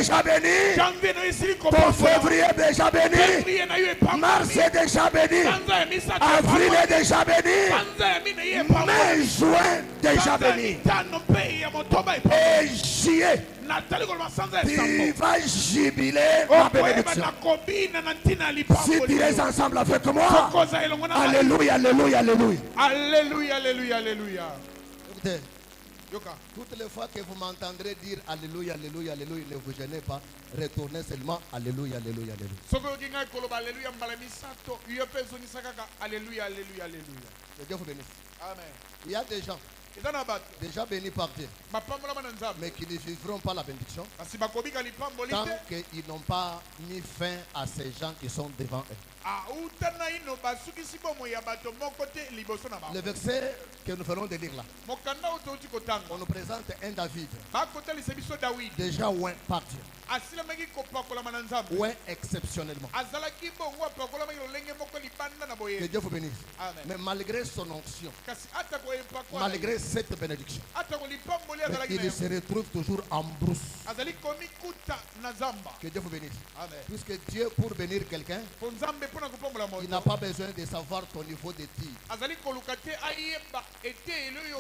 déjà béni. Ton février est déjà béni. Mars est déjà béni. Avril est déjà béni. Mai, juin déjà béni. Et juillet, tu vas jubiler ma bénédiction. Si tu es ensemble avec moi, alléluia, alléluia, alléluia. Alléluia, alléluia, alléluia. Écoutez, toutes les fois que vous m'entendrez dire alléluia, alléluia, alléluia, ne vous gênez pas, retournez seulement alléluia, alléluia, alléluia. Alléluia, alléluia, alléluia. Que Dieu vous bénisse. Amen. Il y a des gens déjà bénis par Dieu, mais qui ne vivront pas la bénédiction tant qu'ils n'ont pas mis fin à ces gens qui sont devant eux. Le verset que nous venons de lire là, on nous présente un David déjà oint par Dieu, oint exceptionnellement. Que Dieu vous bénisse. Mais malgré son onction, malgré cette bénédiction, mais il se retrouve toujours en brousse. Que Dieu vous bénisse. Puisque Dieu, pour bénir quelqu'un, il n'a pas besoin de savoir ton niveau de tir.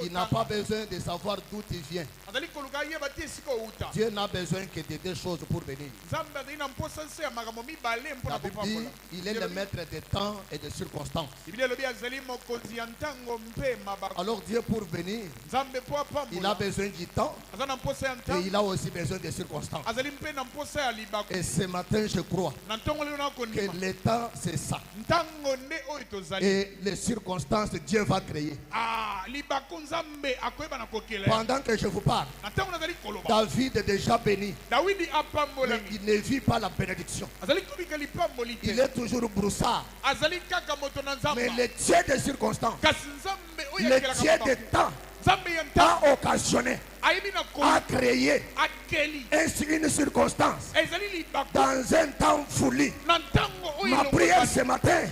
Il n'a pas besoin de savoir d'où tu viens. Dieu n'a besoin que de deux choses pour bénir. La Bible dit, il est le maître des temps et des circonstances. Alors Dieu, pour bénir, il a besoin du temps et il a aussi besoin des circonstances. Et ce matin, je crois que le temps, c'est ça. Et les circonstances, Dieu va créer. Pendant que je vous parle, David est déjà béni. Mais il ne vit pas la bénédiction. Il est toujours broussard. Mais le Dieu des circonstances, le Dieu des temps, a occasionné, a créé une circonstance dans un temps folie. Ma prière ce matin,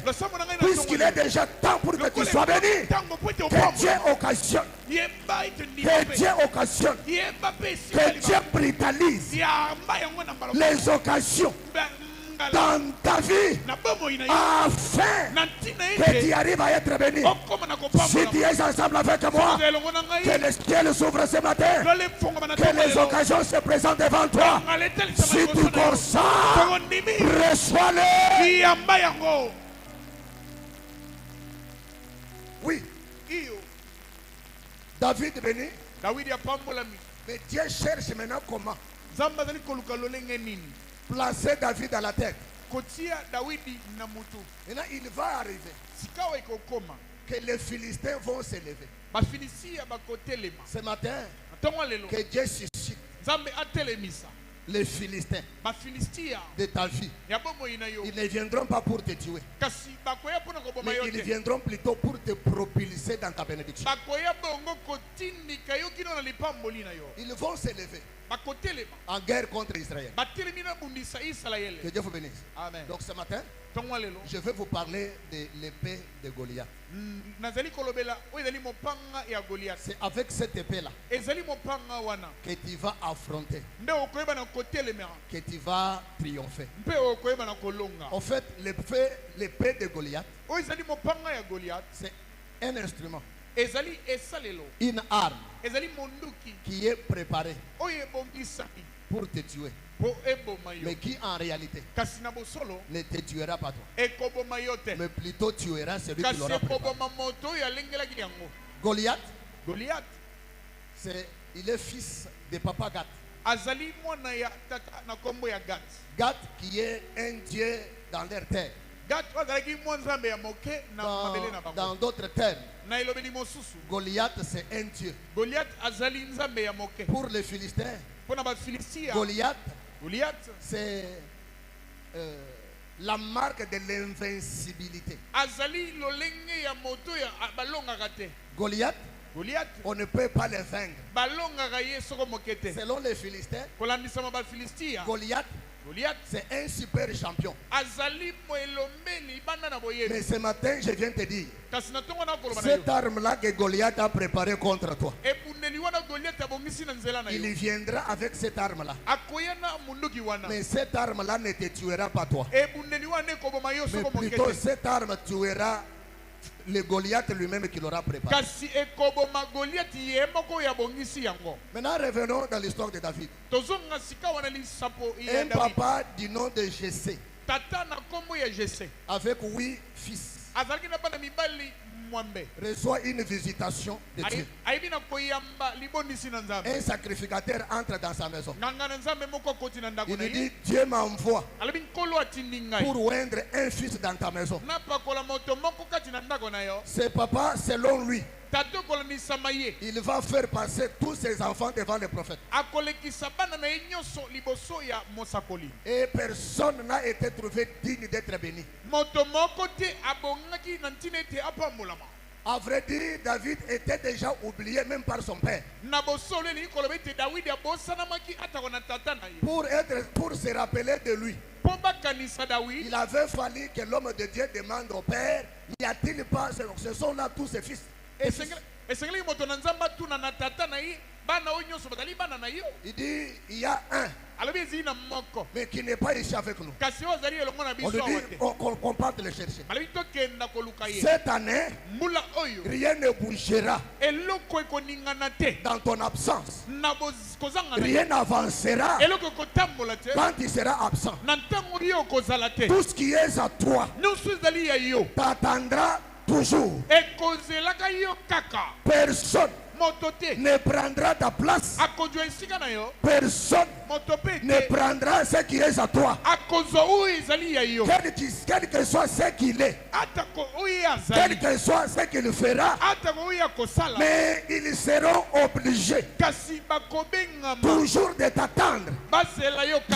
puisqu'il est déjà temps pour que tu sois béni, que Dieu occasionne, que Dieu occasionne, que Dieu brutalise les occasions dans ta vie afin que tu arrives à être béni. Si tu es ensemble avec moi, que les ciels s'ouvrent ce matin, que les occasions se présentent devant toi. Si tu consens, reçois-les. Oui, David béni, mais Dieu cherche maintenant comment placer David à la tête. Maintenant, il va arriver que les Philistins vont s'élever. Ce matin, que Dieu suscite les Philistins de ta vie. Ils ne viendront pas pour te tuer, mais ils viendront plutôt pour te propulser dans ta bénédiction. Ils vont s'élever en guerre contre Israël. Que Dieu vous bénisse. Amen. Donc ce matin, je vais vous parler de l'épée de Goliath. C'est avec cette épée-là que tu vas affronter, que tu vas triompher. En fait, l'épée de Goliath, c'est un instrument, une arme qui est préparée pour te tuer, mais qui en réalité ne te tuera pas toi, mais plutôt tuera celui qui l'aura préparé. Goliath, il est fils de papa Gath. Gath qui est un dieu dans leur terre. Dans d'autres termes, Goliath c'est un dieu. Pour les Philistins, Goliath c'est la marque de l'invincibilité. Goliath, on ne peut pas le vaincre. Selon les Philistins, Goliath c'est un super champion. Mais ce matin, je viens te dire, cette arme-là que Goliath a préparée contre toi, il viendra avec cette arme-là. Mais cette arme-là ne te tuera pas toi. Mais plutôt cette arme tuera le Goliath lui-même qui l'aura préparé. Maintenant revenons dans l'histoire de David. Un papa du nom de Jessé avec 8 fils reçoit une visitation de Dieu. Un sacrificateur entre dans sa maison. Il lui dit, Dieu m'envoie pour oindre un fils dans ta maison. Ce papa, selon lui, il va faire passer tous ses enfants devant le prophète. Et personne n'a été trouvé digne d'être béni. À vrai dire, David était déjà oublié même par son père. Pour se rappeler de lui, il avait fallu que l'homme de Dieu demande au père, n'y a-t-il pas, ce sont là tous ses fils. Il dit, il y a un, mais qui n'est pas ici avec nous. On lui dit qu'on parte le chercher. Cette année, rien ne bougera dans ton absence. Rien n'avancera quand il sera absent. Tout ce qui est à toi t'attendra toujours. Personne ne prendra ta place. Personne ne prendra ce qui est à toi. Quel que soit ce qu'il est, quel que soit ce qu'il fera, mais ils seront obligés toujours de t'attendre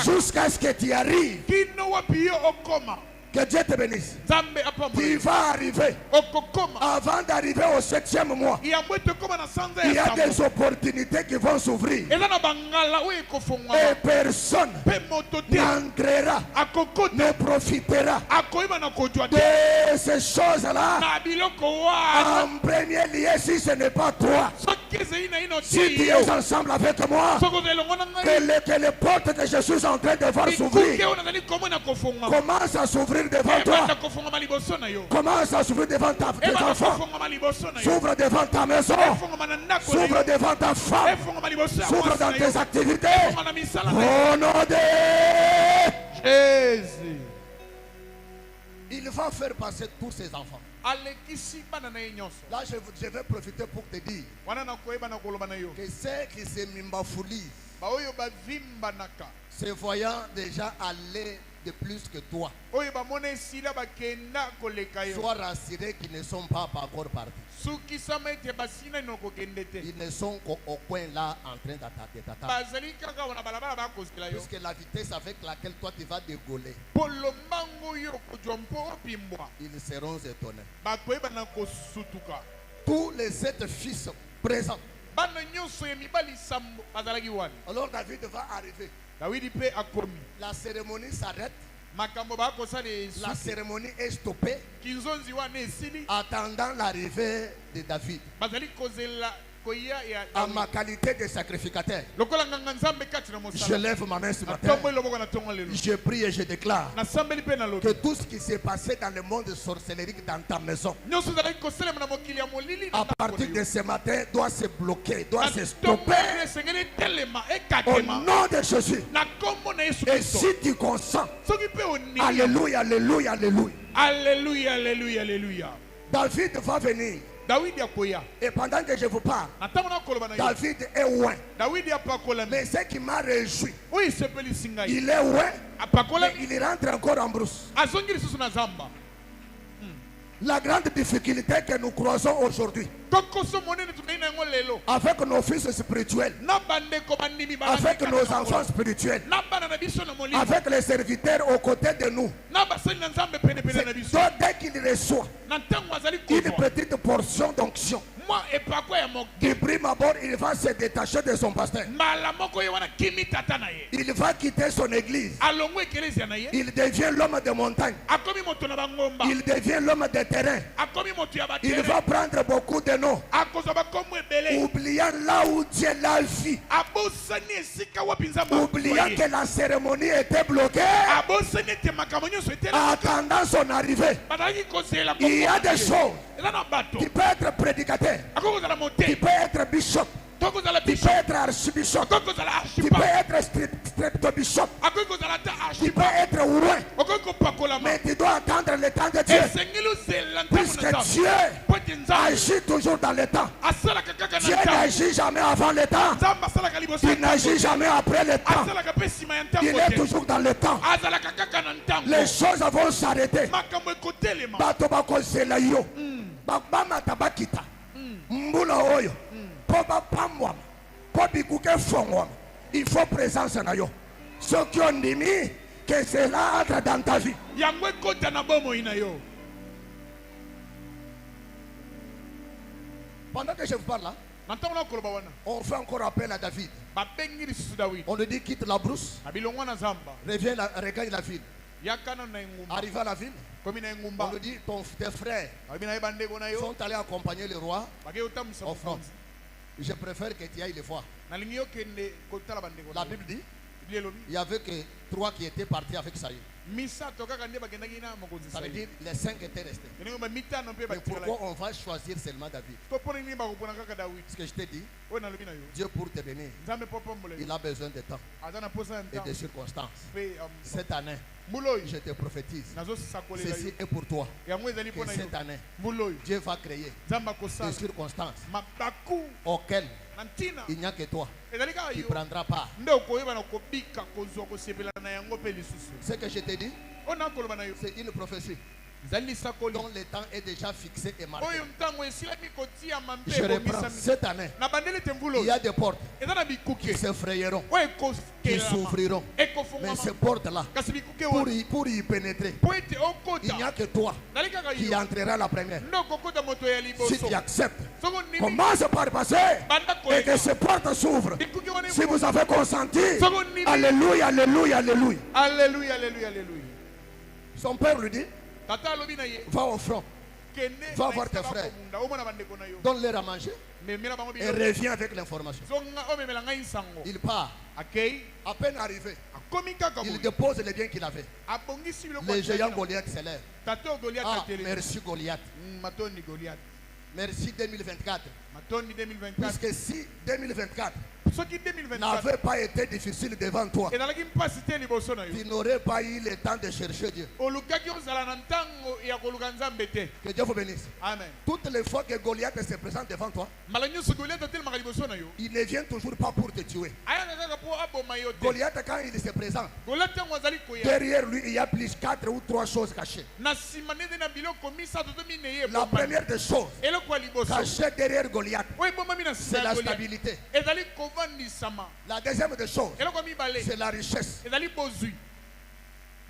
jusqu'à ce que tu arrives. Que Dieu te bénisse. Tu vas arriver. Avant d'arriver au 7e mois, il y a des opportunités qui vont s'ouvrir. Et personne n'entrera, ne profitera de ces choses-là. En premier lieu, si ce n'est pas toi. Si tu es ensemble avec moi, que les portes que je suis en train de voir s'ouvrir commencent à s'ouvrir devant toi. Commence à s'ouvrir devant tes enfants. S'ouvre devant ta maison. S'ouvre devant ta femme. S'ouvre dans tes activités. Au nom de Jésus. Il va faire passer tous ses enfants. Là, je vais profiter pour te dire que ceux qui se mimbafoulisent, se voyant déjà aller de plus que toi, sois rassuré qu'ils ne sont pas encore partis. Ils ne sont qu'au coin là en train d'attaquer. Puisque la vitesse avec laquelle toi tu vas dégoler, ils seront étonnés. Tous les 7 fils présents. Alors David va arriver. La cérémonie s'arrête. La cérémonie est stoppée, attendant l'arrivée de David. À ma qualité de sacrificateur, je lève ma main ce matin. Je prie et je déclare que tout ce qui s'est passé dans le monde sorcellérique dans ta maison, à partir de ce matin, doit se bloquer, doit se stopper. Au nom de Jésus. Et si tu consens, alléluia, alléluia, alléluia. Alléluia, alléluia, alléluia. David va venir. Et pendant que je vous parle, David est loin. Mais ce qui m'a réjoui, il est loin, mais il rentre encore en brousse. La grande difficulté que nous croisons aujourd'hui avec nos fils spirituels, avec nos enfants spirituels, avec les serviteurs aux côtés de nous, dès qu'il reçoit une petite portion d'onction, Du prime abord, il va se détacher de son pasteur. Il va quitter son église. Il devient l'homme de montagne. Il devient l'homme de terrain. Il va prendre beaucoup de noms, oubliant là où Dieu l'a vu, oubliant que la cérémonie était bloquée, attendant son arrivée. Il y a des choses qui peuvent être prédicateur, qui peuvent être bishop, qui peut être archbishop, qui peut être streptobishop, qui peut être roi. Mais tu dois attendre le temps de Dieu, puisque Dieu agit toujours dans le temps. Dieu n'agit jamais avant le temps, il n'agit jamais après le temps, il est toujours dans le temps. Les choses vont s'arrêter. Il faut présence na yo. Ceux qui ont dit que cela entre dans ta vie. Pendant que je vous parle là, on fait encore appel à David. On lui dit quitte la brousse, reviens, regagne la ville. Arrivé à la ville, on lui dit tes frères sont allés accompagner le roi au front. Je préfère que tu ailles les voir. La Bible dit il n'y avait que 3 qui étaient partis avec Saül. Ça veut dire les 5 étaient restés. Mais pourquoi on va choisir seulement David? Ce que je t'ai dit, Dieu pour te bénir, il a besoin de temps et de circonstances. Cette année, je te prophétise, ceci est pour toi. Que cette année, Dieu va créer des circonstances auxquelles il n'y a que toi qui prendra part. Ce que je t'ai dit, c'est une prophétie dont le temps est déjà fixé et marqué. Je reprends cette année. Il y a des portes qui s'effrayeront, qui s'ouvriront. Mais ces portes-là, pour y pénétrer, il n'y a que toi qui entrera la première. Si tu acceptes, commence par passer et que ces portes s'ouvrent. Si vous avez consenti, alléluia, alléluia, alléluia. Alléluia, alléluia, alléluia. Son père lui dit, va au front, va voir tes frères, donne-leur à manger et reviens avec l'information. Il part. À peine arrivé, il dépose les biens qu'il avait. Le géant Goliath s'élève. Ah, merci Goliath. Merci 2024. Puisque si 2024 n'avait pas été difficile devant toi, tu n'aurais pas eu le temps de chercher Dieu. Que Dieu vous bénisse. Amen. Toutes les fois que Goliath se présente devant toi, il ne vient toujours pas pour te tuer. Goliath, quand il se présente, derrière lui il y a plus 4 ou 3 choses cachées. La première des choses cachée derrière Goliath, c'est la stabilité. La deuxième des choses, c'est la richesse.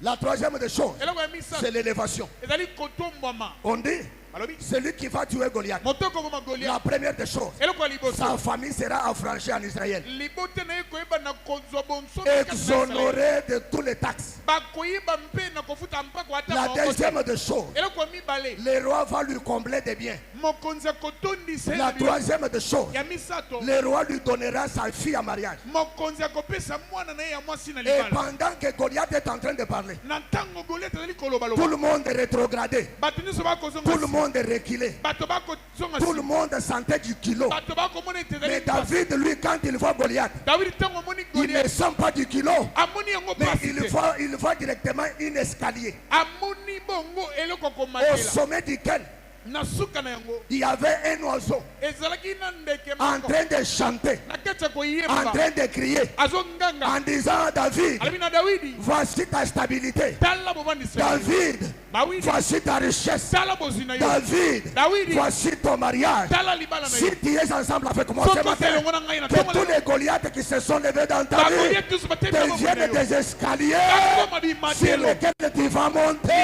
La troisième des choses, c'est l'élévation. On dit, celui qui va tuer Goliath, la première des choses, sa famille sera affranchie en Israël, exonérée de tous les taxes. La deuxième des choses, le roi va lui combler des biens. La troisième des choses, le roi lui donnera sa fille en mariage. Et pendant que Goliath est en train de parler, tout le monde est rétrogradé, tout le monde est reculé, tout le monde sentait du kilo. Mais David, lui, quand il voit Goliath, il ne sent pas du kilo, mais il voit directement un escalier au sommet duquel il y avait un oiseau en train de chanter, en train de crier, en disant à David, voici ta stabilité. David, voici ta richesse. David, voici ton mariage. Si tu es ensemble avec moi ce matin, que tous les Goliaths qui se sont levés dans ta vie deviennent des escaliers sur lesquels tu vas monter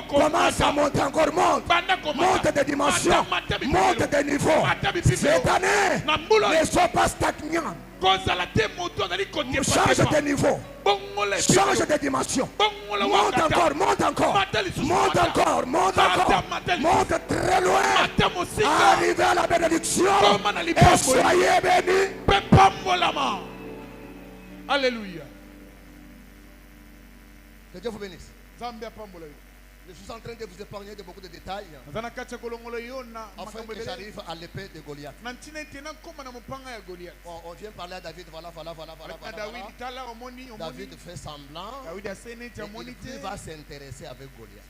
commence à monter encore, monte de dimension, monte de niveau. Cette année, ne sois pas stagnant. Change de niveau, change de dimension, monte encore, monte encore, monte encore, monte encore, monte très loin, arrivez à la bénédiction et soyez bénis. Alléluia. Que Dieu vous bénisse. Je suis en train de vous épargner de beaucoup de détails afin que j'arrive à l'épée de Goliath. Bon, on vient parler à David, voilà. David fait semblant, mais il va s'intéresser avec Goliath.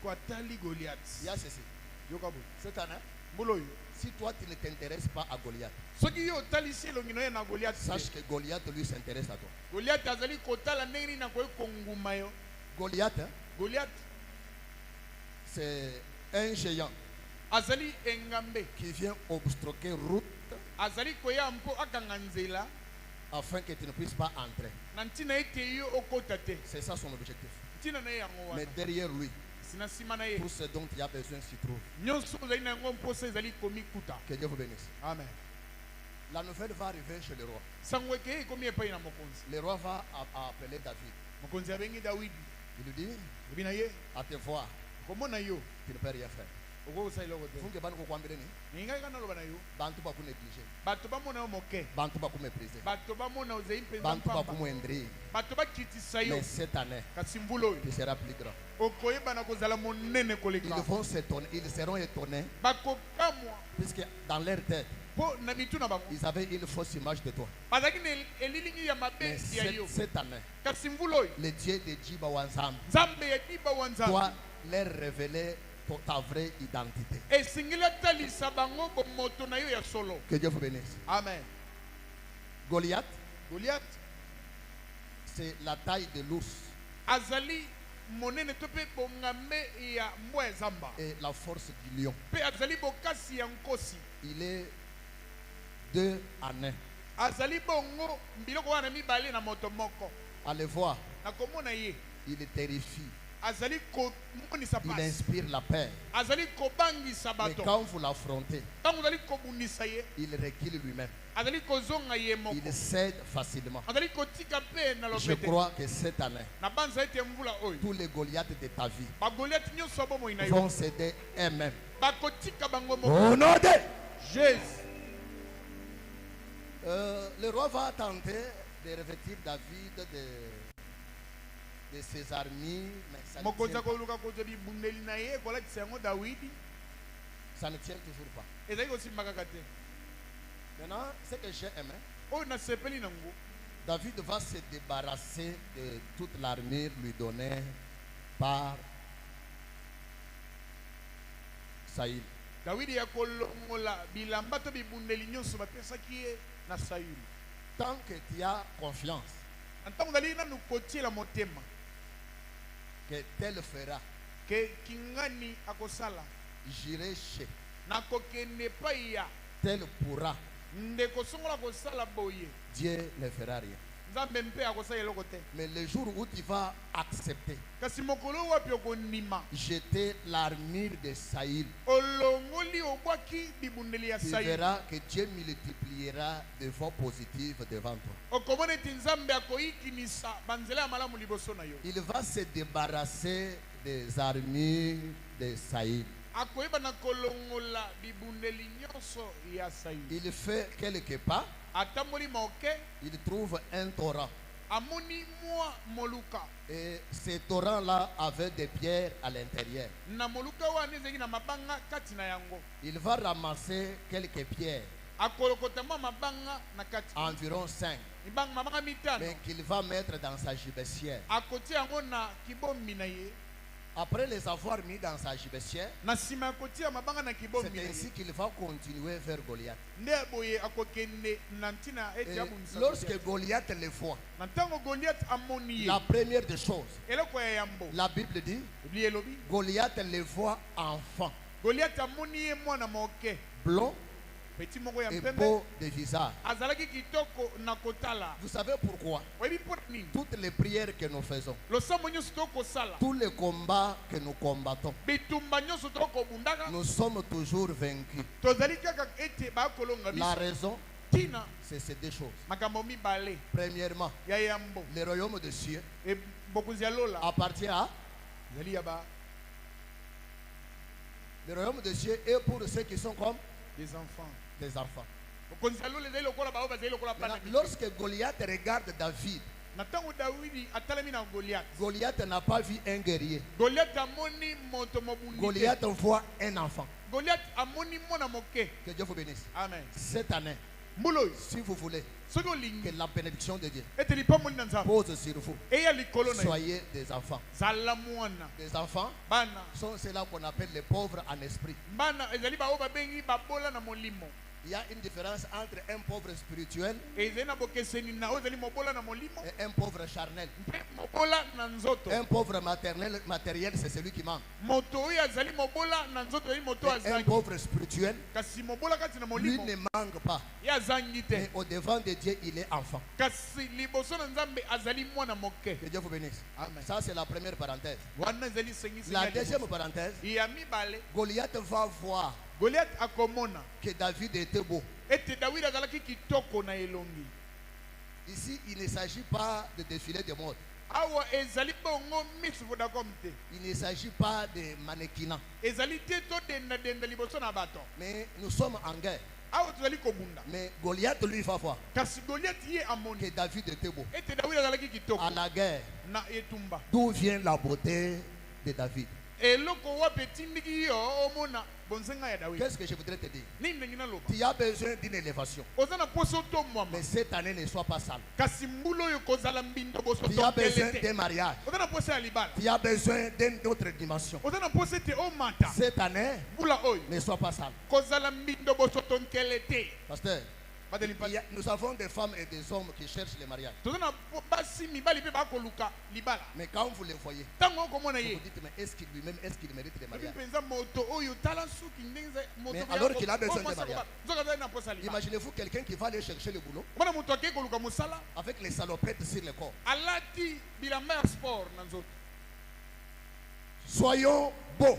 Il y a ceci. Cette année, si toi tu ne t'intéresses pas à Goliath, sache que Goliath lui s'intéresse à toi. Goliath, c'est un géant qui vient obstruer route afin que tu ne puisses pas entrer. C'est ça son objectif. Mais derrière lui, tout ce dont il y a besoin s'y trouve. Que Dieu vous bénisse. Amen. La nouvelle va arriver chez le roi. Le roi va appeler David. Il lui dit, à te voir, tu ne peux rien faire. Funke bana kukwambira ni bantu bakuneglige, bantu bakumepriser, bantu bakumwendri. Mais cette année, tu seras plus grand. Ils seront étonnés puisque dans leur tête ils avaient une fausse image de toi. Mais cette année, le Dieu de Jiba Wanzam doit leur révéler ta vraie identité. Que Dieu vous bénisse. Amen. Goliath, c'est la taille de l'ours et la force du lion. Il est 2 années. Allez voir, il terrifie. Il inspire la paix. Mais quand vous l'affrontez, il recule lui-même. Il cède facilement. Je crois que cette année, tous les Goliaths de ta vie vont céder eux-mêmes. Au nom de Jésus. Le roi va tenter de revêtir David de ses armées, mais ça ne tient toujours pas. Maintenant, ce que j'ai aimé, David va se débarrasser de toute l'armure lui donnée par Saïl. Tant que tu as confiance que tel fera, j'irai chez tel pourra, Dieu ne fera rien. Mais le jour où tu vas accepter jeter l'armure de Saïl, tu verras que Dieu multipliera des voix positives devant toi. Il va se débarrasser des armures de Saïl. Il fait quelques pas, il trouve un torrent. Et ce torrent-là avait des pierres à l'intérieur. Il va ramasser quelques pierres, environ 5, mais qu'il va mettre dans sa gibecière. Après les avoir mis dans sa gibecière, c'est ainsi qu'il va continuer vers Goliath. Et lorsque Goliath le voit, la première des choses, la Bible dit, Goliath le voit enfant, blond, et beau de visage. Vous savez pourquoi? Toutes les prières que nous faisons, tous les combats que nous combattons, nous sommes toujours vaincus. La raison, c'est ces deux choses. Premièrement, le royaume des cieux appartient à le royaume des cieux est pour ceux qui sont comme des enfants. Des enfants. Maintenant, lorsque Goliath regarde David, Goliath n'a pas vu un guerrier. Goliath voit un enfant. Que Dieu vous bénisse. Amen. Cette année, si vous voulez que la bénédiction de Dieu pose sur vous, soyez des enfants. Des enfants sont ceux-là qu'on appelle les pauvres en esprit. Il y a une différence entre un pauvre spirituel et un pauvre charnel. Un pauvre matériel, c'est celui qui manque. Et un pauvre spirituel, lui ne manque pas. Mais au devant de Dieu, il est enfant. Que Dieu vous bénisse. Amen. Ça, c'est la première parenthèse. La deuxième parenthèse, Goliath va voir que David était beau. Ici, il ne s'agit pas de défilé de mode. Il ne s'agit pas de mannequinat. Mais nous sommes en guerre. Mais Goliath lui va voir que David était beau. À la guerre, d'où vient la beauté de David? Qu'est-ce que je voudrais te dire? Tu as besoin d'une élévation. Mais cette année ne soit pas sale. Tu as besoin d'un mariage. Tu as besoin d'une autre dimension. Cette année ne soit pas sale. Pasteur, nous avons des femmes et des hommes qui cherchent le mariage. Mais quand vous les voyez, vous vous dites, mais est-ce qu'il lui-même, est-ce qu'il mérite le mariage? Mais alors qu'il a besoin de mariage. Imaginez-vous quelqu'un qui va aller chercher le boulot avec les salopettes sur le corps. Soyons beaux.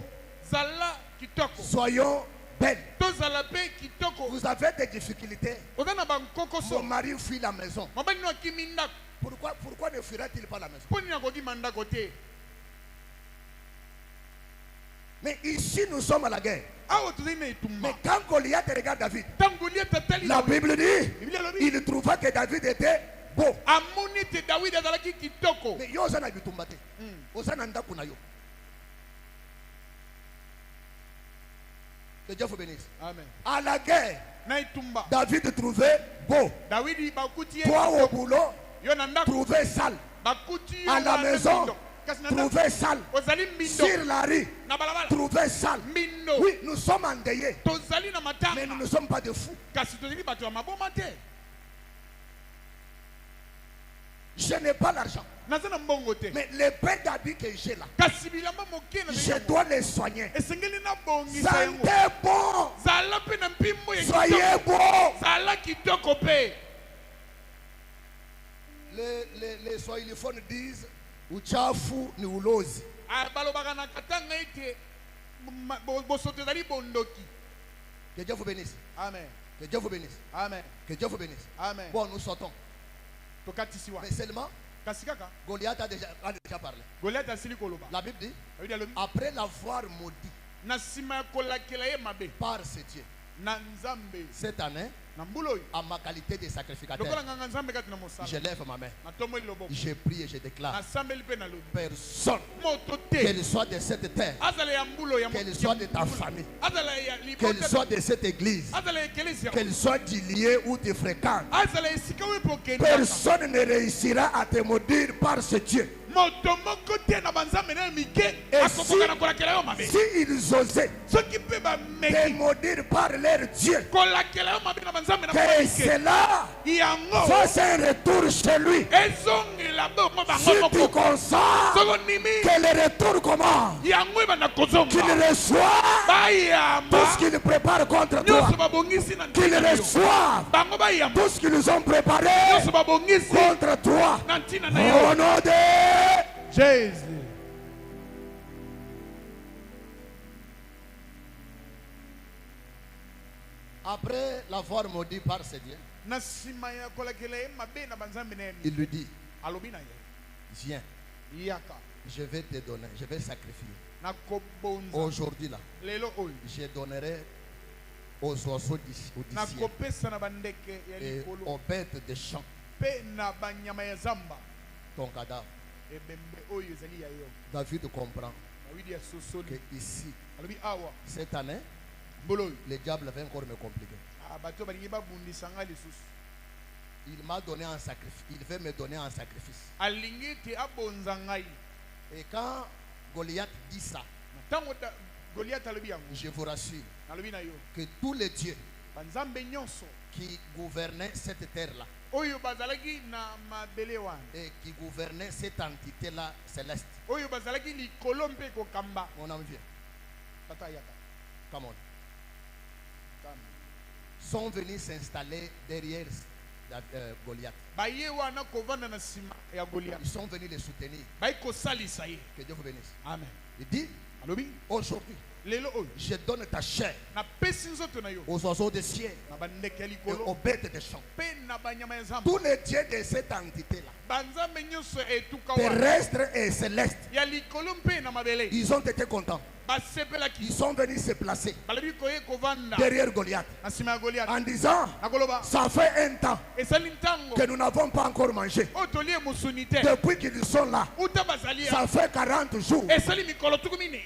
Soyons belle. Vous avez des difficultés. Mon mari fuit la maison. Pourquoi ne fuira-t-il pas la maison? Mais ici nous sommes à la guerre. Mais quand Goliath regarde David, la Bible dit, il trouva que David était beau. Mais yo osana bitumbate. Osana ndakuna yo. Que Dieu vous bénisse. Amen. À la guerre, David trouvait beau. Toi au boulot, trouvait sale. À la maison, trouvait sale. Sur la rue, trouvait sale. Oui, nous sommes endeuillés. Mais nous ne sommes pas de fous. Je n'ai pas l'argent. Mais les pains d'habits que j'ai là, je dois les soigner. Sentez bon. Soyez bon. Les swahilophones disent uchafu ni ulozi. Que Dieu vous bénisse. Amen. Que Dieu vous bénisse. Amen. Que Dieu vous bénisse. Amen. Bon, nous sortons. Mais seulement, Goliath a déjà parlé. La Bible dit, après l'avoir maudit par ce Dieu, cette année, à ma qualité de sacrificateur, je lève ma main, je prie et je déclare, personne, qu'elle soit de cette terre, qu'elle soit de ta famille, qu'elle soit de cette église, qu'elle soit du lieu où tu fréquentes, personne ne réussira à te maudire par ce Dieu. Et si ils osaient te maudire par leur Dieu, que cela ça c'est un retour chez lui. Si tu consens que le retour commence, qu'il reçoive tout ce qu'il prépare contre toi, qu'il reçoive tout ce qu'ils ont préparé contre toi. Au nom de Jésus. Après l'avoir maudit par ses dieux, il lui dit, viens, je vais te donner, je vais sacrifier. Aujourd'hui là, je donnerai aux oiseaux du ciel et aux bêtes des champs ton cadavre. David comprend que ici, cette année, le diable va encore me compliquer. Il m'a donné un sacrifice. Il veut me donner un sacrifice. Et quand Goliath dit ça, je vous rassure que tous les dieux qui gouvernaient cette terre-là et qui gouvernaient cette entité-là céleste, mon ami viens. Come on. Sont venus s'installer derrière Goliath. Ils sont venus les soutenir. Que Dieu vous bénisse. Amen. Il dit, aujourd'hui, je donne ta chair aux oiseaux des cieux et aux bêtes des champs. Tous les dieux de cette entité-là, terrestre et céleste, ils ont été contents. Ils sont venus se placer derrière Goliath en disant, ça fait un temps que nous n'avons pas encore mangé. Depuis qu'ils sont là, ça fait 40 jours.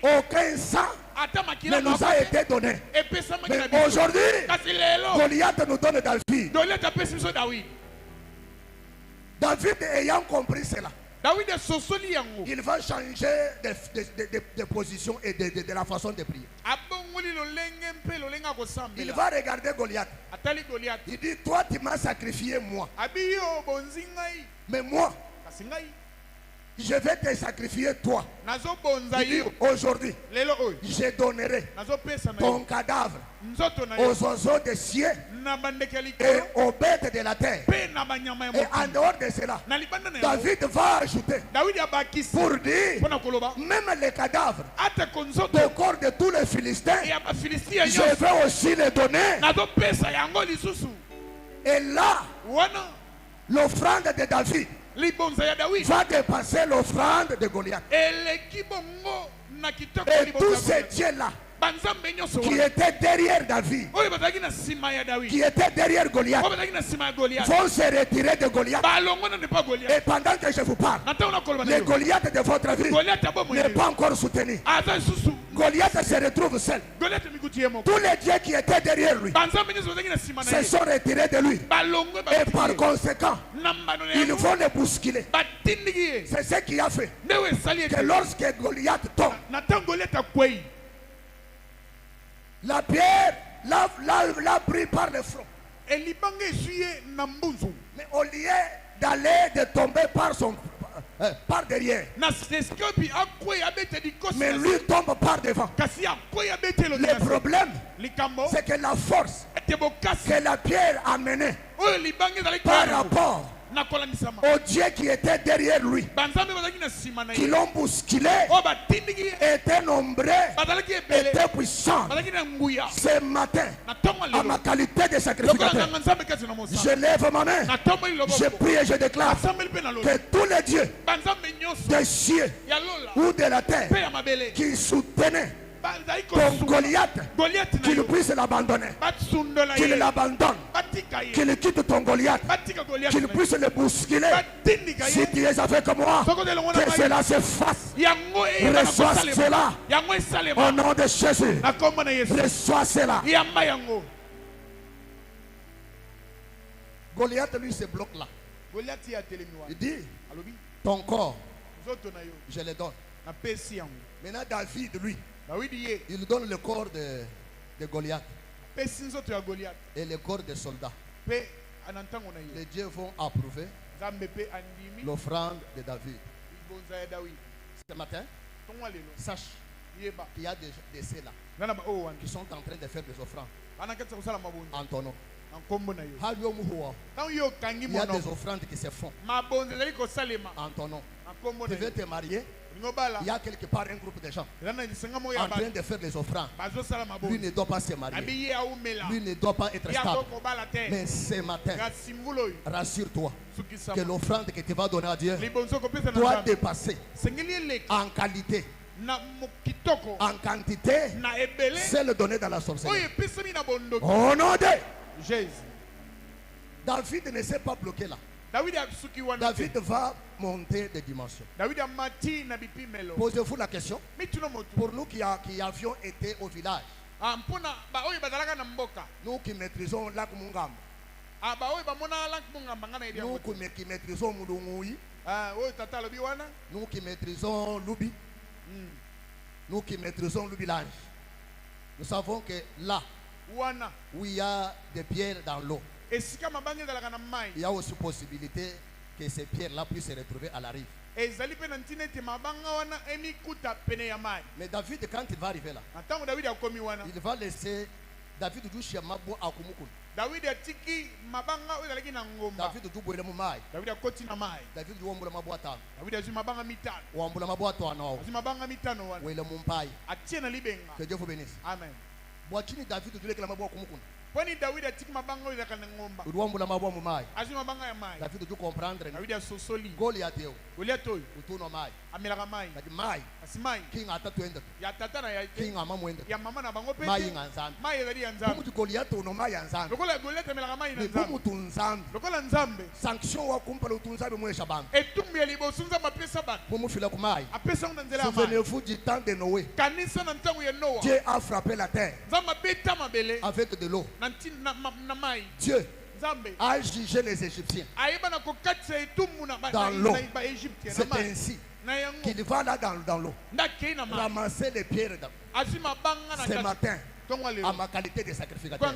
Aucun sang ne nous a été donné. Mais aujourd'hui, Goliath nous donne David. David ayant compris cela, il va changer de position et de la façon de prier. Il va regarder Goliath. Il dit, toi tu m'as sacrifié moi. Mais moi, je vais te sacrifier toi. Il dit, aujourd'hui, je donnerai ton cadavre aux oiseaux des cieux et aux bêtes de la terre. Et en dehors de cela, David va ajouter pour dire, même les cadavres au corps de tous les Philistins, je vais aussi les donner. Et là, l'offrande de David va dépasser l'offrande de Goliath. Et tous ces dieux-là qui étaient derrière David, qui étaient derrière Goliath, vont se retirer de Goliath. Et pendant que je vous parle, le Goliath de votre vie n'est pas encore soutenu. Goliath se retrouve seul. Tous les dieux qui étaient derrière lui se sont retirés de lui. Et par conséquent, ils vont le bousculer. C'est ce qui a fait que lorsque Goliath tombe, la pierre l'a pris par le front. Mais au lieu d'aller de tomber par derrière, mais lui tombe par devant. Le problème, c'est que la force que la pierre a menée par rapport aux dieux qui étaient derrière lui, qui l'ont bousculé, étaient nombreux, étaient puissants. Ce matin, à ma qualité de sacrificateur, je lève ma main, je prie et je déclare que tous les dieux des cieux ou de la terre qui soutenaient ton Goliath, qu'il puisse l'abandonner, qu'il l'abandonne, qu'il quitte ton Goliath, qu'il puisse le bousculer. Si tu es avec moi, que cela se fasse. Reçois cela au nom de Jésus. Reçois cela. Goliath lui se bloque là. Il dit, ton corps, je le donne. Maintenant David lui, il donne le corps de Goliath et le corps des soldats. les dieux vont approuver l'offrande de David. Ce matin, sache qu'il y a des ceux là qui sont en train de faire des offrandes en ton nom. Il y a des offrandes qui se font en ton nom. Tu veux te marier? Il y a quelque part un groupe de gens en train de faire les offrandes. Lui ne doit pas se marier. Lui ne doit pas être stable. Mais ce matin, rassure-toi que l'offrande que tu vas donner à Dieu doit dépasser en qualité, en quantité, celle donnée dans la sorcellerie. Au nom de Jésus. David ne s'est pas bloqué là. David va monter des dimensions. Posez-vous la question. Pour nous qui avions été au village, nous qui maîtrisons Lac Mungam, nous qui maîtrisons Moulungoui, nous qui maîtrisons Loubi, nous qui maîtrisons le village, nous savons que là où il y a des pierres dans l'eau, il y a aussi possibilité que ces pierres-là puissent se retrouver à la rive. Mais David, quand il va arriver là, il va laisser David douche Mabo à Kumukun. David du boile mumai. David du ombula maboata. Ombula maboata no. Wele mumpai. Que Dieu vous bénisse. Amen. Boachini David du leke la mabo Kumukun. Kwani Daudi atika mabanga ile kana ngomba. Uruambula mabo mumai. Azima mabanga ya mai. David du comprendre. Daudi asosoli. Goliath yo. Goliath oyo. Utuno mai. Amelaka mai. Kadi mai. Asimai. King atatu enda. Ya tata na ya King amamu enda. Ya mama na bango pete. Mai nganzambe. Mai ezali ya nzambe. Kumu Goliath uno mai ya nzambe. Lokola Goliath amelaka mai na nzambe. Kumu tunzambe. Lokola nzambe. Sanction wa kumpala utunzambe mwesha bantu. Etumbi ya libosunza mapesa bantu. Kumu fila kumai. Apesa una nzela mai. Souvenez-vous du temps de Noé. Kanisa na ntango ya Noa. Dieu a frappé la terre. Nzamba beta mabele. Avec de l'eau. Dieu a jugé les Égyptiens dans l'eau. C'est ainsi qu'il va là dans l'eau ramasser les pierres ce matin à ma qualité de sacrificateur.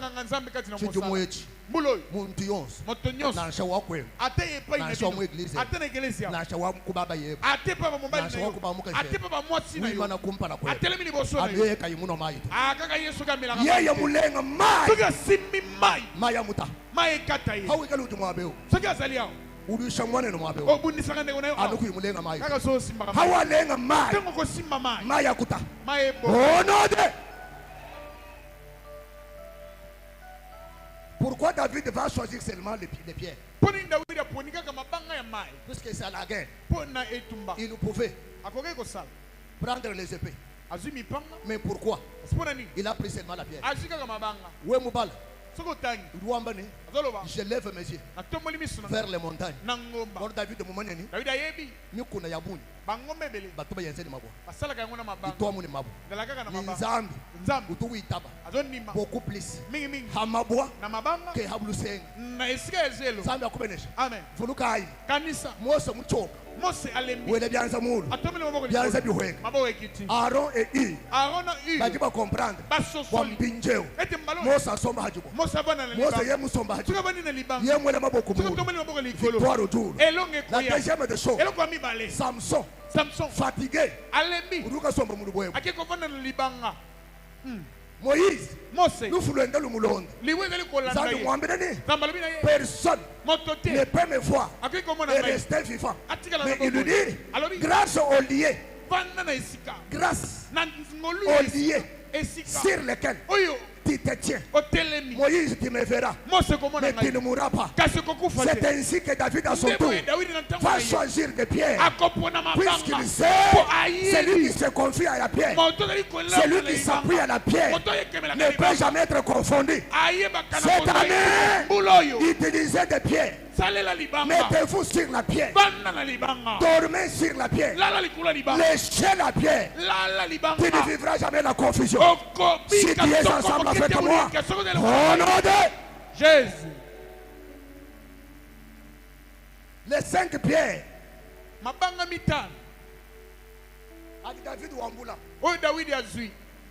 Pourquoi David va choisir seulement les pierres? Puisque c'est à la guerre. Il nous pouvait prendre les épées. Mais pourquoi? Il a pris seulement la pierre. Je lève mes yeux vers les montagnes. David beaucoup plus Mose alembi. Aaron et Yves. Baji ba comprendre. Wambinjeo. Mose asomba hajuko. Mose ye musomba hajuko. Ye mwele maboko mu. Victoire au jour. La deuxième des choses. Samson. Fatigué. Alembi. Uruka somba mu boye. Akikofana na libanga. Moïse, Mose, nous voulons le moulon. Personne ne peut me voir et rester vivant. Mais il lui dit, grâce au lié, grâce au lié sur lequel tu te tiens. Moïse, tu me verras, mais tu ne mourras pas. C'est ainsi que David à son tour va choisir des pierres, puisqu'il sait, celui qui se confie à la pierre, celui qui s'appuie à la pierre, ne peut jamais être confondu. Cette année, utilisez des pierres. Mettez-vous sur la pierre. Dormez sur la pierre. Léchez la pierre. Tu ne vivras jamais la confusion. Si tu es ensemble avec moi, au nom de Jésus. Les 5 pierres. Mabanga mitano. Avec David Wambula. Oyo David azui.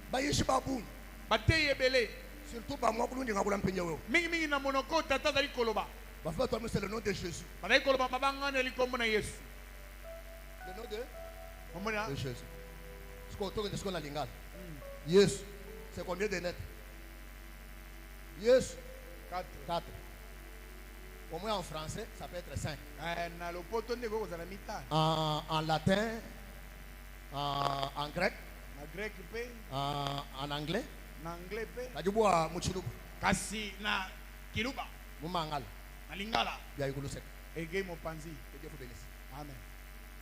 Bayishi babu. Bateye ebele. Surtout ba mwa kulungi ngabula mpenye wewe. Mingi na monoko tata zali koloba. C'est le nom de Jésus. Le nom de Jésus. Yes. C'est combien de lettres? Yes. 4. Au moins en français, ça peut être 5. En latin, en grec, en anglais. Kasi na kiluba Mumangal. na lingala Yaïgoulousek. ege mopanzi. Que Dieu vous bénisse. Amen.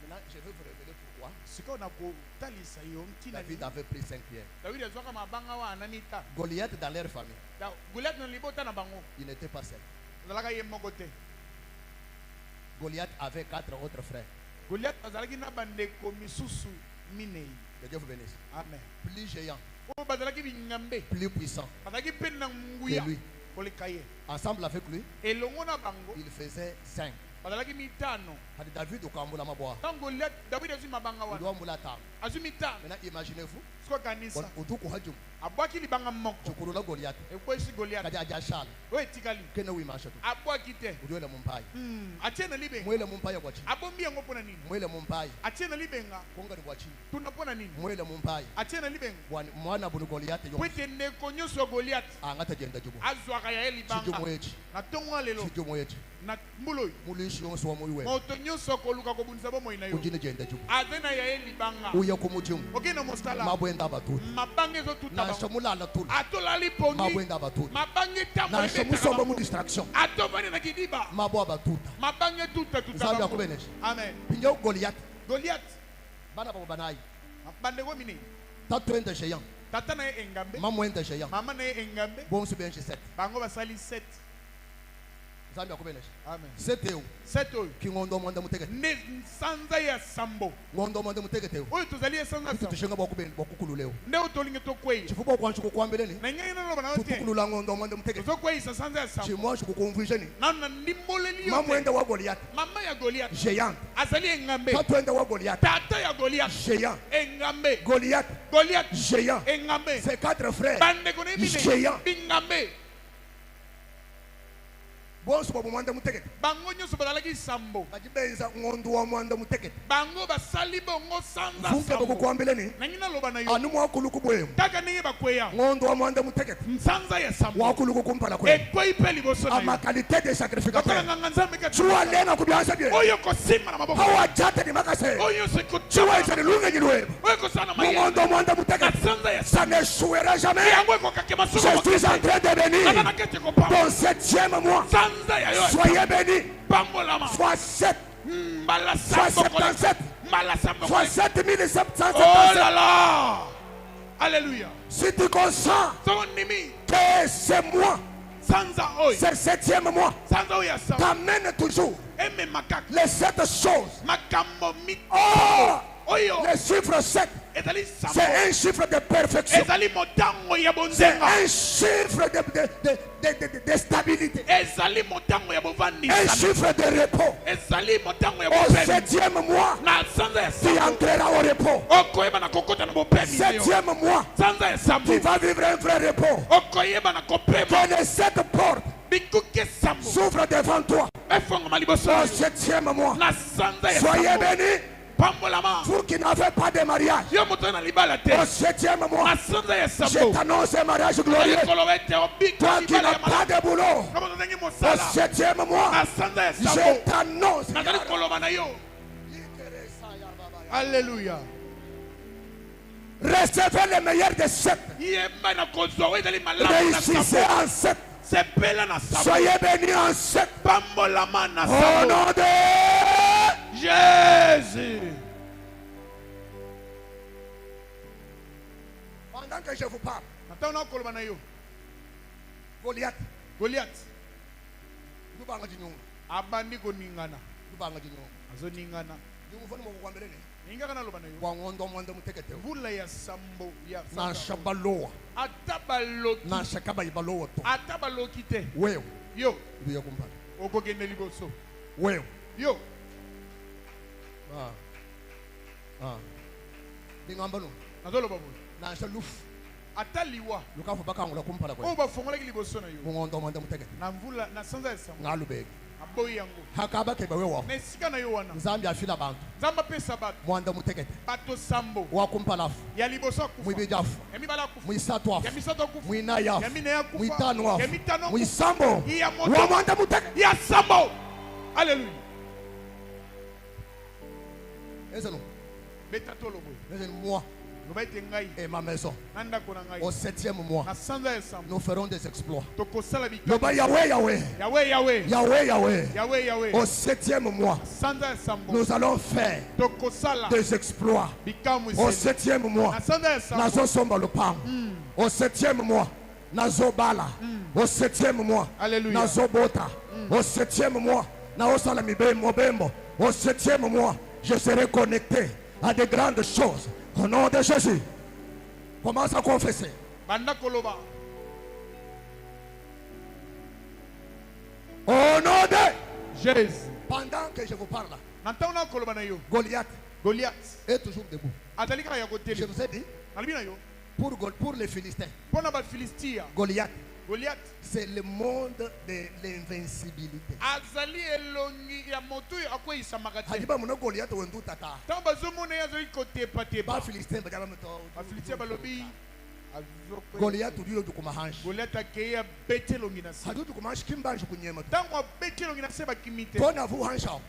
Maintenant, je vais vous révéler pourquoi Siko na kotalisa yo ntina David avait pris 5 pierres. David azwaka mabanga wa anamita. Goliath dans leur famille, Goliath na libota na bango. il n'était pas seul. Azalaka ye moko te. Goliath avait 4 autres frères. Goliath azalaki na bandeko misusu minei. Que Dieu vous bénisse. Amen. Plus géant, O bazalaki bingambe. plus puissant Bazalaki pe na que nguya. lui. Koleka ye. Ensemble avec lui, Elongo na bango. il faisait 5. Bazalaki mitano. Hadi David okambola maboa. Tant Goliath David azwi mabanga Il wa. doit mboula tam. Azwi mitano. Maintenant, imaginez-vous, Siko kanisa. otuku hajum, Abwaki libanga moko. chukurula Goliath. Ekwesi Goliath. Kadi ajashal, O etikali. kene wimasha tu. Abwaki te. Udiole mumpai. Atie na libenga. Mwele mumpai kwachi. Abombi yango pona nini? Mwele mumpai. Atie na libenga. Konga ni kwachi. Tunapona nini? Mwele mumpai. Atie na libenga. Mwana bunu Goliath yo. Kwete ndeko nyonso Goliath Angata jenda jubu. azwaka ya Chijo libanga. mwechi. Na tongo lelo Chijo mwechi. na mbulo. Mulishi yonso wa muiwe. Moto nyonso koluka kobunisa bomoi na yo. Kujine jenda jubu. Azena ya libanga. Uya kumujimu. Okena mostala. Mabwenda batutu. Mabange zo tuta. Na shamulala tu. Atolali pongi. Mabwenda batutu. Mabange tambo. Na shamusomba mu distraction. Atobane na kidiba. Mabwa batuta. Mabange tuta tuta. Nzambe akubenesha. Amen. Pinyo Goliath. Goliath. Bana babo banayi. Bandeko mini. Tatu ende géant. Tata na ye engambe. Maman ende géant. Mama na ye engambe. Bon su benji 7. Bango basali 7. Nzambe akubenesha. Amen. 7 eu. 7 oyo. Kingondo mwanda mutegete. Ne sanza ya sambo. Ngondo mwanda mutegete eu. Oyo tozali esanza sambo. Tushenga bakubeni bakukululeo. Nde otolinge tokweya. Chifuba kwanshuko kwambeleni. Na ngenge na loba na ote. Tukulula ngondo mwanda mutegete. Tozokweyisa sanza ya sambo. Chimwa shukukumvisheni. Na ndimboleli yo. Maman ende wa Goliath. Mama ya Goliath. Géant. Azali engambe. Tatu ende wa Goliath. Tata ya Goliath. Géant. Engambe. Goliath. Goliath. Géant. Engambe. Ses 4 frères. Bandeko ne mine. Géant. Bingambe. Bonsu babo mwanda mutegete. Bango nyonso bazalaki sambo. Bajibenza ngondo wa mwanda mutegete. Bango basali bongo sanza Vunke sambo. bakukwambeleni. Na ngina loba na yo. Anu mwakuluku bwemu. Taka nenge bakweya. Ngondo wa mwanda mutegete. Nsanza ya sambo. Wakuluku kumpala kwenu. Ekweyi pe liboso na yo. Ama qualité de sacrificateur. Bakala nganga nzambe ka Chua lenga kubianza bie. oyo kosima na maboko. Hawa jate ni makase. Oyo se Chua kuchua. isa ni lunga nyilwe. Oyo kosana maye. Ngondo mwanda Na mutegete. sanza ya Ça sambo. ne jouera jamais. Yango eko kakema Je suko. suis en train de Kana bénir na kete ko pa. ton 7e mois. Sanza ya yo. Soyez bénis. Pambolama. Soit 7, Mbala soit sambo. 77, Mbala sambo. soit Oh 7777. là là. Alléluia. Si tu consens Son nimi. que c'est moi, Sanza oyo. c'est le 7e mois, Sanza oyo ya sambo. t'amènes toujours Eme makaka. les 7 choses. Makambo mit. Or, Oyo. le chiffre 7, Ezali sambo. c'est un chiffre de perfection. Ezali motango ya C'est bonzenga. un chiffre de stabilité. Ezali motango ya bovandi. Un chiffre de repos. Ezali motango ya Au bopemi. 7e mois, Na sanza ya tu sambo. entreras au repos. Okoyeba na kokota na bopemi. 7e mois, Sanza ya sambo. tu vas vivre un vrai repos. Okoyeba na kopema. Que les 7 portes Bikuke sambo. s'ouvrent devant toi. Efongo maliboso. Au 7e mois, Na sanza ya soyez sambo. bénis. Pambolama. Vous qui n'avez pas de mariage, Yo moto na libala te. au 7e mois, Na sanza ya je sambo. t'annonce un mariage glorieux. Kolowete obiko Toi qui libala n'as ya pas mala. de boulot, Kama tozangi au mosala. 7e mois, Na sanza ya je sambo. t'annonce. Nazali koloba na yo. Alléluia. Recevez le meilleur de 7. Yemba na kozwa oyo ezali malamu na Réussissez sambo. en 7. Sepela na sambo. Soyez bénis en 7. Pambolama na Au sambo. nom de Jésus. Pendant que je vous parle, Nataona koloba na yo. Goliath, Goliath Lubanga Jinyunga, abandi koningana. Lubanga Jinyunga. Azoningana. Ndimufuna mukwambeleni. Ninga kana loba na yo. Wangondo mwanda mutekete. Vula ya sambo ya Na shabaloa. atabaloki. Na shakaba ibaloa to. Atabaloki te. Wewe, Yo, ndiye kumpala. okogende liboso. Wewe. Yo, Dingamba no. nazoloba boye. Na shaluf. Ataliwa. Lukafu bakangula kumpala kwe. Oyo bafongolaki liboso na yo. Mungondo mwanda mutekete. Na mvula na sanza ya sambo. Ngalubeki. hakaba kebe wewa nzambi afila bantu mwanda mutekete wakumpa lafu mwibijafu mwisatu afu mwina yafu mwitanu afu mwisambo wa mwanda mutekete ya sambo. Alléluia. Ezelo Betatolo boy. ezelo moi et ma maison au 7e mois nous ferons des exploits. Yahweh, Yahweh, Yahweh, Yahweh, Yahweh, au 7e mois nous allons faire des exploits. Au 7e mois nazo somba le pam. Au 7e mois nazo bala. Au 7e mois nazo bota. Au 7e mois nazo salami bembo. Au 7e mois je serai connecté à de grandes choses. Au nom de Jésus, commence à confesser. Au nom de Jésus. Pendant que je vous parle, Goliath est toujours debout. Je vous ai dit, pour les Philistins, Goliath, c'est le monde de l'invincibilité. Goliath uriyo dukumahanshi. Hadu dukumahanshi kimbanju kunyema. Kona vu hansha.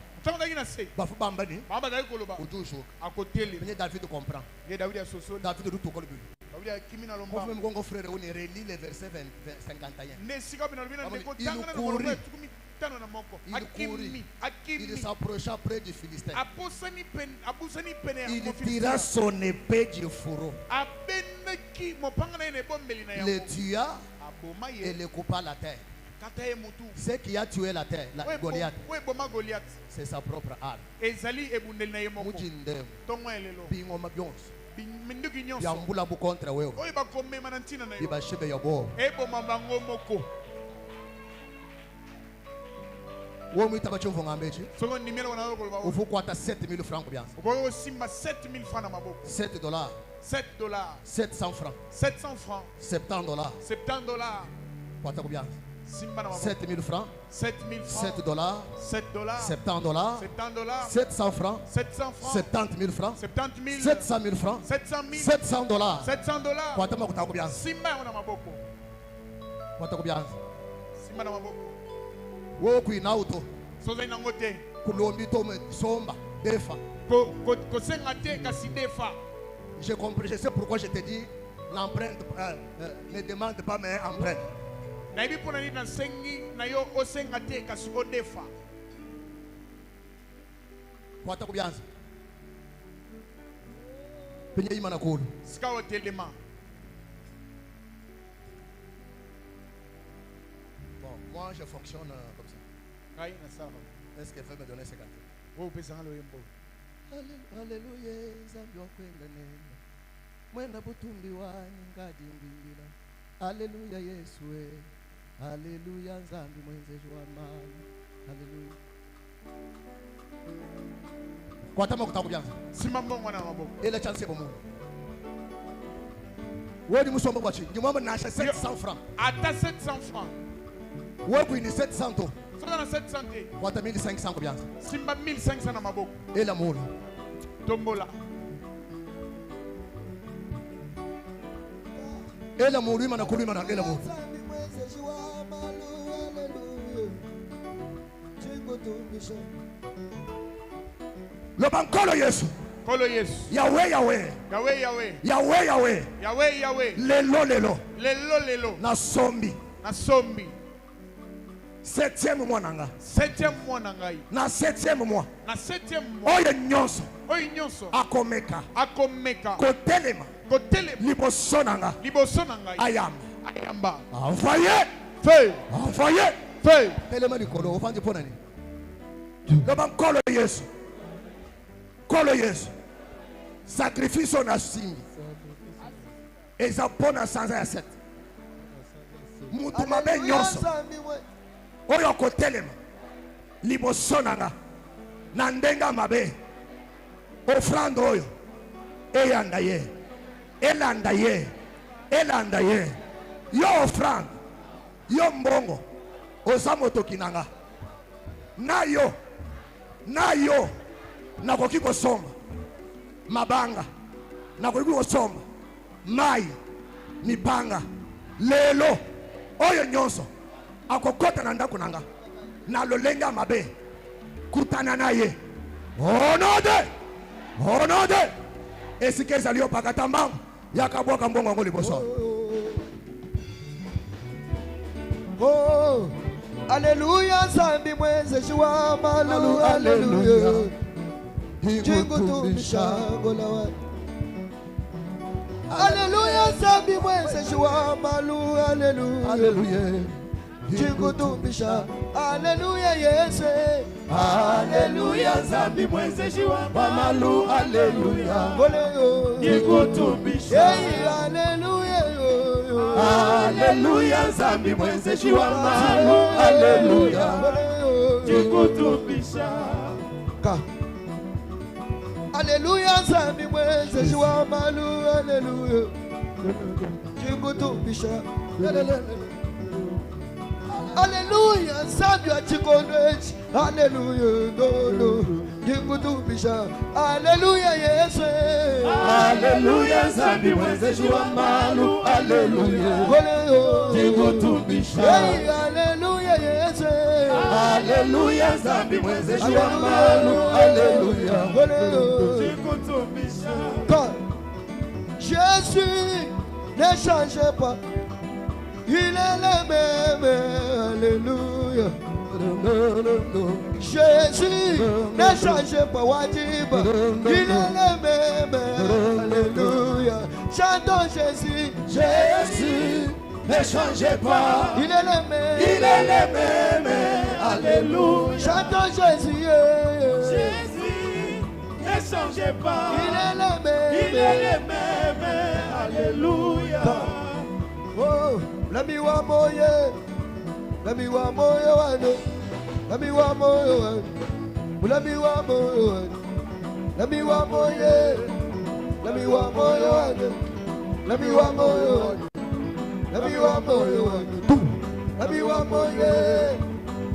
Bafu bambani. Ujushu. Menye David comprend. David du tokolo bibi. Vous même gongo frère on relit le verset 51. Il s'approcha près du Philistin. Il tira son épée du fourreau. Il le tua et le coupa la terre. Ce qui a tué la terre, Goliath, c'est sa propre arme. Yambula bu contre wewe. Ibashibe yabo. Wo mwita bachumvu ngambechi. Ufu kwata 7000 francs kubianza. 7 dollars. 700 francs. 70 dollars. Kwata kubianza. 7000 francs. 7 dollars. 70 dollars. 700 francs. 70 000 francs. 700 000 francs. 700 dollars. Kwata makuta kubianza. Kwata kubianza. Wo kuina auto kulombi to me somba defa ko senga te kasi defa. J'ai compris, je sais pourquoi je te dis l'empreinte ne demande pas mais empreinte. Na ibi pona ni na sengi na yo o senga te kasi o defa. Kwata kubianza penye imana kulu sika o telema. Moi je fonctionne comme ça. Est-ce qu'elle veut me donner 50? Alléluia, Zambi wakwenda nenda. Mwenda butumbi wani ngadi mbingila. Alléluia Yesu we. Alléluia Zambi mwenzeji wa mali. Alléluia. Kwa tama kutakubianza. Simambo mwana maboko. Ile chance bomu. Wewe musomba kwachi. Njumamba nasha 700 francs. Ata 700 francs. Wewe ni 700 to. Sasa na 700. Kwata 1500 kubianza. Simba 1500 na maboko. Ela mulu. Tombola. Ela mulu ima na kulima na ela mulu. Lobankolo Yesu. Kolo Yesu. Yahweh Yahweh. Yahweh Yahweh. Yahweh Yahweh. Yahweh Yahweh. Lelo. Na sombi. 7e mois nanga. 7e mois nangai. Na 7e mois. Na 7e mois. Oyo nyonso. Akomeka. Kotelema. Liboso nanga. Ayamba. Envoyé. Feu. Telema likolo ofandi pona ni. Loba nkolo Yesu. Kolo Yesu. Sacrifice na simbi. Eza pona sanza ya 7. Mutu mabe nyonso. Oyo kotelema liboso nanga na ndenga mabe offrande oyo elanda ye yo offrande yo mbongo oza motoki nanga nayo nakoki kosomba mabanga nakoki kosomba mai mipanga lelo oyo nyonso akokota na ndako nanga na lolenga mabe kutana naye onode esikeza liyo pakata mbangu yakabwaka mbongo ngo liboso. Oh, hallelujah, Zambi mwenze shiwa malu, hallelujah. Jingu tumishango la wa. Hallelujah, Zambi mwenze shiwa malu, hallelujah. Jingu tumisha, hallelujah, yes. Hallelujah, Zambi mwenze shiwa malu, hallelujah. Jingu tumisha, hallelujah. Hallelujah, Zambi mwenze shiwa malu, hallelujah. Jikutumisha. Hallelujah, Zambi mwenze shiwa malu, hallelujah. Jikutumisha. Hallelujah, Zambi wa chikonechi, hallelujah, no. Jikutumisha, hallelujah, yes. Hallelujah, Zambi mwenze shiwa malu, hallelujah. Jikutumisha. Hallelujah, yes. Hallelujah, Zambi mwenze shiwa malu, hallelujah. Jikutumisha. Jésus ne change pas, il est le même, alléluia. Jésus ne change pas, Wadiba, il est le même, alléluia. Chantons Jésus, Jésus ne change pas, il est le même, alléluia. Chantons Jésus, Jésus ne change pas, il est le même, alléluia. Oh, let me one more year. Let me one more year. Let me one more year. Let me one more year. Let me one more year. Let me one more year. Let me one more year. Let me one more year. Let me one more year.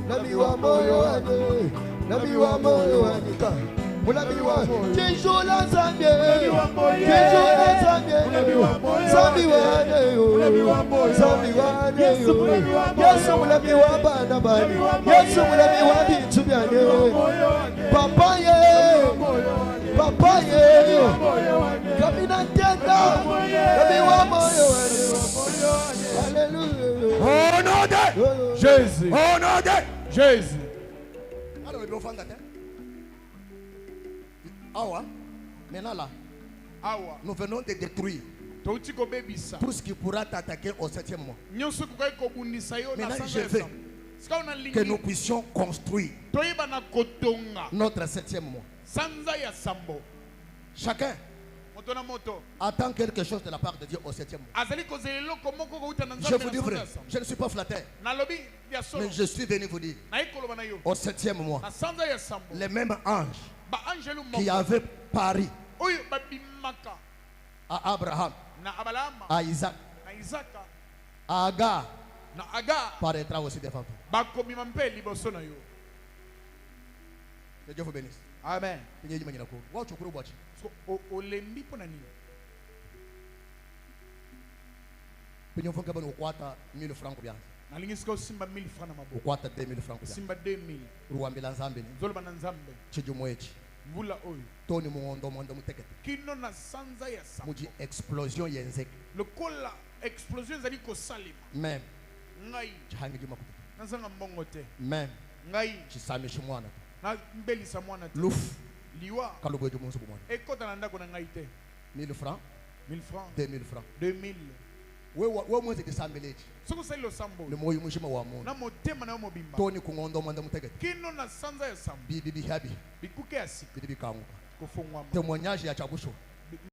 Let me one more year. Let me one more year. Let me one. Jinjo la Zambie. Jinjo la Zambie. Zambi wane yo. Zambi wane yo. Yesu mulemi wa bana bani. Yesu mulemi wa bintu byane. Papa ye. Papa ye. Kamina tenda. Let me one more yo. Hallelujah. Oh non de Jésus. Oh non de Jésus. Alors le fanga te. Awa, maintenant là, nous venons de détruire tout ce qui pourra t'attaquer au 7e mois. Maintenant, je veux que nous puissions construire notre 7e mois. Chacun attend quelque chose de la part de Dieu au 7e mois. Je vous dis vrai, je ne suis pas flatteur, mais je suis venu vous dire au 7e mois, les mêmes anges qui avait pari à Abraham, à Isaac, à Agar, paraîtra aussi devant toi. Que Dieu vous bénisse. Amen. Nous avons 1000 francs. Nalingisika usimba 1000 francs na maboko. Ukwata 2000 francs. Simba 2000. Ruambila nzambe. Zoloba na nzambe. Chijumwechi. Vula oyo. Toni muondo mutekete. Kino na sanza ya sa. Muji explosion yenzeke. Le kola explosion zali ko salima. Même. Ngai. Chihangi juma kutu. Nazanga mbongo te. Même. Ngai. Chisamishi mwana. Na mbeli sa mwana te. Luf. Liwa. Kalubwe jumunsu kumwana. Ekota na ndako na ngai te. 1000 francs. 1000 francs. 2000 francs. 2000. We mwezi kisambeleji. Soko sali lo sambo. Le moyo mushima wa mungu. Na motema na mobimba. Toni kungondo mwanda mutekete. Kino na sanza ya sambo. Bibi habi. Bikuke asika. Bibi kanguka. Kufungwa. Témoignage ya Chabusho.